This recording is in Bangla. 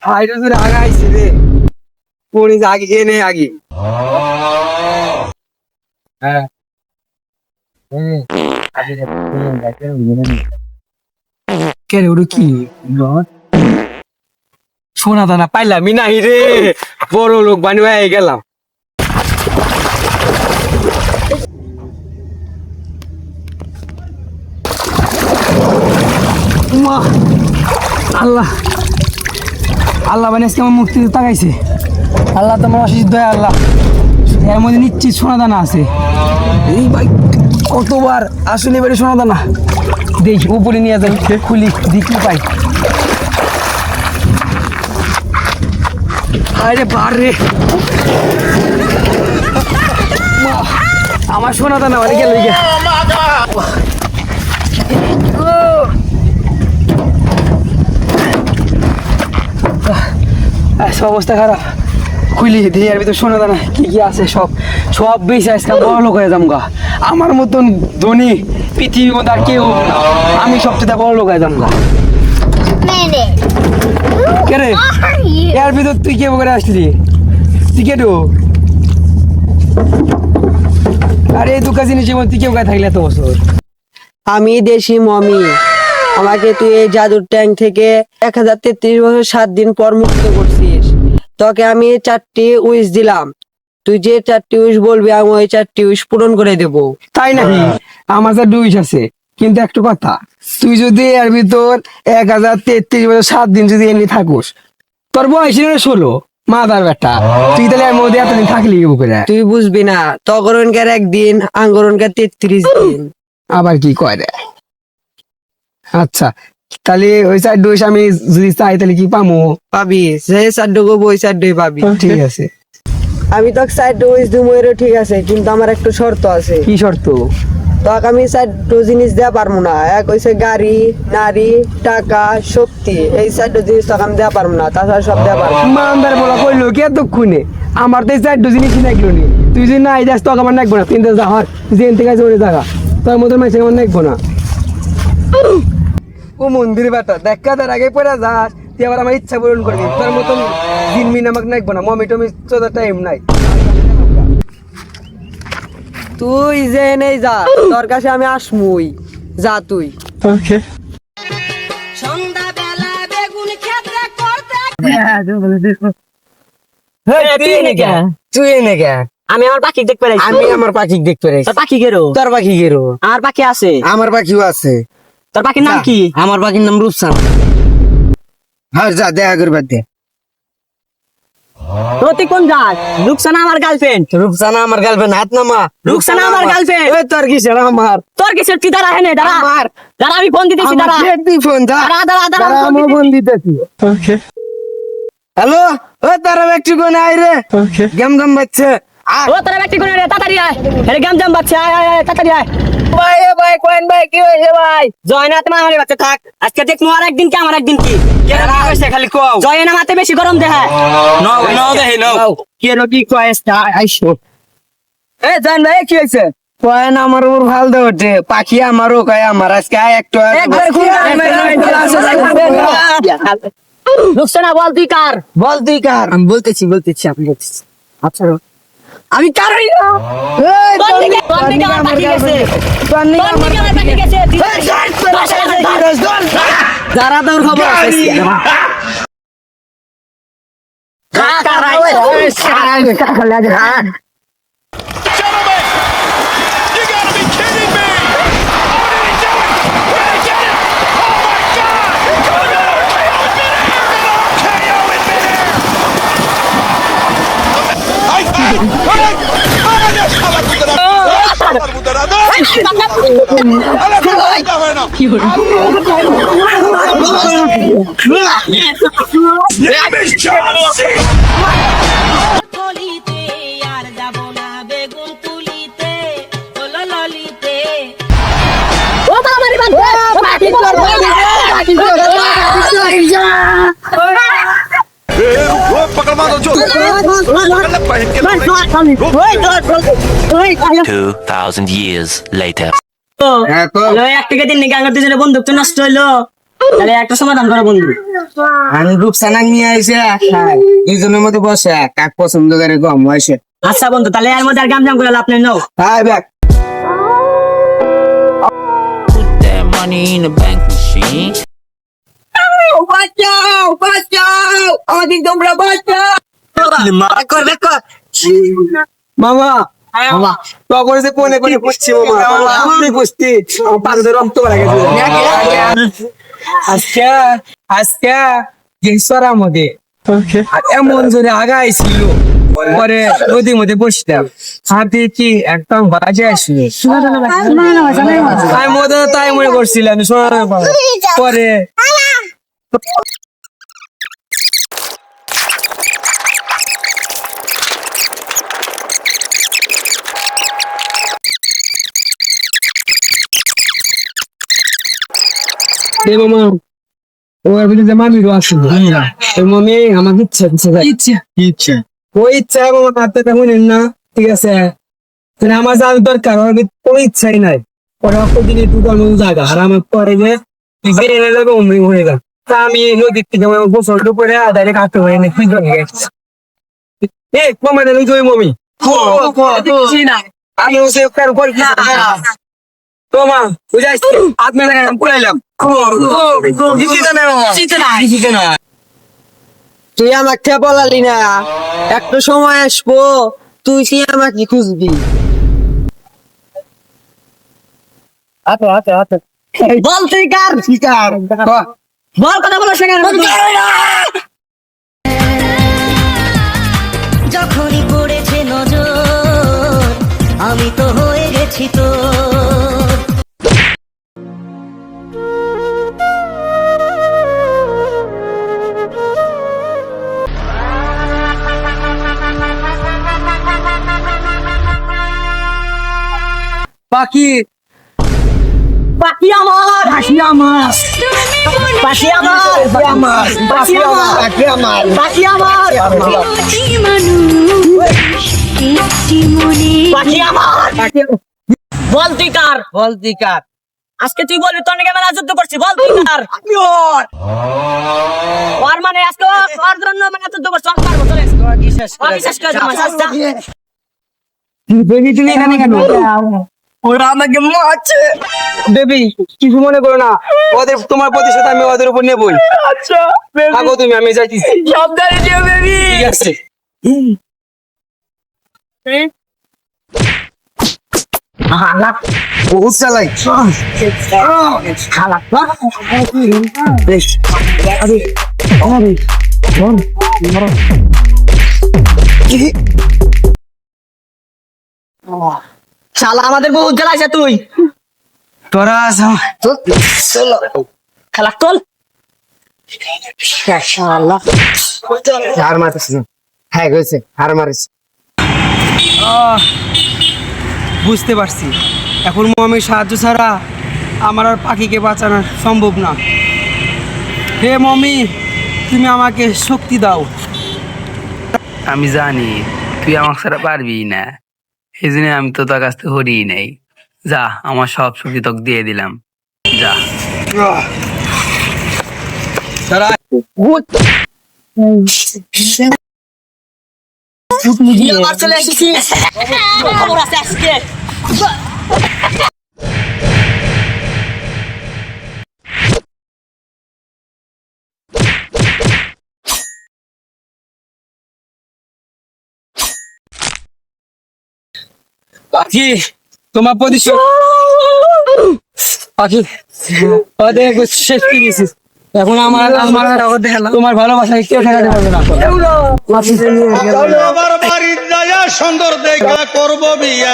হাইরে তোর আগা আইছে রে কোন আগে এনে আগে হ্যাঁ কে রে ওর কি সোনা দানা পাইলামই নাই রে বড় লোক বানিয়ে গেলাম আল্লাহ আল্লাহ মানে আজকে আমার মুক্তি তাকাইছে আল্লাহ তোমার অশেষ দয়া আল্লাহ এর মধ্যে নিশ্চিত সোনা দানা আছে এই ভাই কতবার আসলে বাড়ি সোনা দানা দেখি উপরে নিয়ে যাই খুলি দেখি পাই আরে বারে আমার সোনা দানা মানে গেল অবস্থা খারাপ খুলি দিয়ে আর ভিতর সোনা দানা কি কি আছে সব সব বেশি আজকে বড় লোক হয়ে যামগা আমার মতন ধনী পৃথিবীর মধ্যে আর কেউ না আমি সবচেয়ে বড় লোক হয়ে যামগা কে রে এর ভিতর তুই কে করে আসলি তুই কে তো আরে এই দুকা জিনিস তুই কেউ গায়ে থাকলে এত বছর আমি দেশি মমি আমাকে তুই এই জাদুর ট্যাঙ্ক থেকে 1033 বছর 7 দিন পর মুক্ত করছিস তোকে আমি 4টি উইশ দিলাম তুই যে 4টি উইশ বলবি আমি ওই 4টি উইশ পূরণ করে দেব তাই নাকি আমার যা দুইশ আছে কিন্তু একটু কথা তুই যদি এর ভিতর 1033 বছর 7 দিন যদি এমনি থাকুস তোর বয়স 16 মাদার বেটা তুই তাহলে এর মধ্যে এতদিন থাকলি কি করে তুই বুঝবি না তগরণকার একদিন আঙ্গরণকার 33 দিন আবার কি কয় রে আচ্ছা তাহলে ওই সাইড ডোজ আমি যদি চাই তাহলে কি পামো পাবি যে সাড্ডো গো ওই সাড্ডোই পাবি ঠিক আছে আমি তোকে সাইড ডোজ দিমু এর ঠিক আছে কিন্তু আমার একটা শর্ত আছে কি শর্ত তোকে আমি সাইড জিনিস দেয়া পারবো না এক হইছে গাড়ি নারী টাকা শক্তি এই সাইড জিনিস তোকে আমি দেয়া পারবো না তাছাড়া সব দেয়া পারবো মানদার বলা কইলো কি এতক্ষণে আমার তো এই সাইড ডোজ জিনিস নাইলো নি তুই যদি নাই যাস তোকে আমার নাকবো না তিনটে যা হর জেন থেকে আছে ওই জায়গা তোর মতো মাইছে আমার নাকবো না ও মন্দির বেটা দেখা তার আগে পড়া যাস তুই আবার আমার ইচ্ছা পূরণ করবি তোর মতন জিনমিন আমাকে নাকবো না মমি টমি চোদার টাইম নাই তুই যে নেই যা তোর কাছে আমি আসমুই যা তুই ওকে সন্ধ্যাবেলা বেগুন ক্ষেত্রে করতে তুই এনে গে আমি আমার পাখি দেখতে পারি আমি আমার পাখি দেখতে পারি তোর পাখি গেরো তোর পাখি গেরো আমার পাখি আছে আমার পাখিও আছে তোর পাখির নাম কি আমার পাখির নাম রূপসান হ্যাঁ যা দেখা করবার দে তুই কোন যাস রুকসানা আমার গার্লফ্রেন্ড রূপসানা আমার গার্লফ্রেন্ড হাত নামা রুকসানা আমার গার্লফ্রেন্ড ওই তোর কিসের আমার তোর কিসের তুই দাঁড়া হেনে দাঁড়া আমার দাঁড়া আমি ফোন দিতেছি দাঁড়া তুই ফোন দা দাঁড়া দাঁড়া দাঁড়া দাঁড়া আমি ফোন দিতেছি ওকে হ্যালো ও তারা একটু কোনে আই রে ওকে গেম গেম বাচ্চা ও তোরা ব্যক্তি কোন রে তাড়াতাড়ি আয় আরে গাম জাম বাচ্চা আয় আয় আয়, তাড়াতাড়ি আয় ভাই ভাই কোয়েন ভাই কি হইছে ভাই জয়নাথ মা আমার বাচ্চা থাক আজকে দেখ আর একদিন কি আমার একদিন কি কেন হইছে খালি কও জয়না মাতে বেশি গরম দেহা নাও দেহি নাও কেন কি কয়েস আইসো এ জান ভাই কি হইছে কোয়েন আমার উপর ভাল দেওতে পাখি আমারও কয় আমার আজকে একটু একবার খুলে রুকসানা বল তুই কার বল তুই কার আমি বলতেছি আমি বলতেছি আচ্ছা আমি কারই না তোর দিকে আমার পাখি গেছে তোর দিকে আমার পাখি গেছে যারা তোর খবর আছে থলিতে আর যাব না বেগুন তুলিতে হলো ললিতে ও বাবারে পাখি पकड़ मारो जो 2,000 years later. এক টাকা দিন নাকি আমার দুজনে বন্ধুত্ব নষ্ট হইলো তাহলে একটা সমাধান করো বন্ধু। আমি রূপসানা নিয়ে আইসে দুজনের মধ্যে বসে কাক পছন্দ করে গম বয়সে। আচ্ছা বন্ধু, তাহলে এর মধ্যে আর গাম জাম করে লাভ নেই, নাও। হ্যাঁ দেখ that money in the bank machine. বাঁচাও বাঁচাও, আমাকে তোমরা বাঁচাও। মামা মামা তো করেছে কোনে কোনে পুষছি মামা আপনি পুষতি আমার পাশে রক্ত পড়ে গেছে আজকে আজকে গেছরা মধ্যে এমন জোরে আগাইছিল পরে নদীর মধ্যে বসতাম হাতে কি একদম বাজে আসলো তাই মধ্যে তাই মনে করছিলাম পরে মামা ওর ভিতরে মামি আসছিল ওই মামি আমাকে ইচ্ছা ওই ইচ্ছা মামা হাতে তেমন না ঠিক আছে আমার যাওয়ার দরকার ওর কোনো ইচ্ছাই নাই পরে দিনে দুটার মতো জায়গা আর আমার পরে যে বেড়ে যাবে অমনি হয়ে গেল তা আমি নদীর থেকে গোসল করে ডাইরেক্ট হাঁটতে হয়ে না খুঁজে গেছি এ মামা দেন ওই মমি আমি ওসে কার করে তো মা বুঝাইছি আপনি পুরাইলাম তুই আমাকে বলালি না, একটা সময় আসবো তুই কি আমাকে খুঁজবি। বল তুই কার বল, কথা বলো সেখানে। যখনই পড়েছে নজর আমি তো হয়ে গেছি তো। পাখি পাখি আমার, পাখি আমার পাখি আমার, পাখি আমার, পাখি আমার পাখি আমার, পাখি আমার। বল তুই কার, বল দিকার আজকে তুই বলবি তোর নাকি মেলা যুদ্ধ করছি, বল তুই কার। ওর মানে আজকে ওর জন্য মানে যুদ্ধ করছি, ওর পারবো, চলে বিশ্বাস করে তোমার আচ্ছা। বেবি তুমি এখানে কেন ওরা আমাকে মারছে বেবি কিছু মনে করো না ওদের তোমার প্রতিশোধ আমি ওদের উপর নেবই আচ্ছা থাকো তুমি আমি যাইতেছি সাবধানে যেও বেবি ঠিক আছে হালা বহুত চালাই হালা বেশ আরে আরে বল মারো শালা আমাদের বহু জ্বালাইছে তুই, তোরা খেলা তোল। শালা হার মারতেছিস হ্যাঁ গেছে হার মারিস বুঝতে পারছি এখন মমির সাহায্য ছাড়া আমার আর পাখিকে বাঁচানো সম্ভব না হে মমি তুমি আমাকে শক্তি দাও আমি জানি তুই আমার ছাড়া পারবি না এই জন্য আমি তো তোর কাছ থেকে হরিই নাই যা আমার সব শক্তি তোকে দিয়ে দিলাম যা আবার চলে এসেছিস, খবর আছে আজকে। পাখি তোমার প্রতিশোধ পাখি ওদের শেষ করে দিয়েছিস এখন আমার তোমার ভালোবাসা কেউ ঠেকাতে পারবে না আমার বাড়ির যায় সুন্দর দেখা করবো বিয়া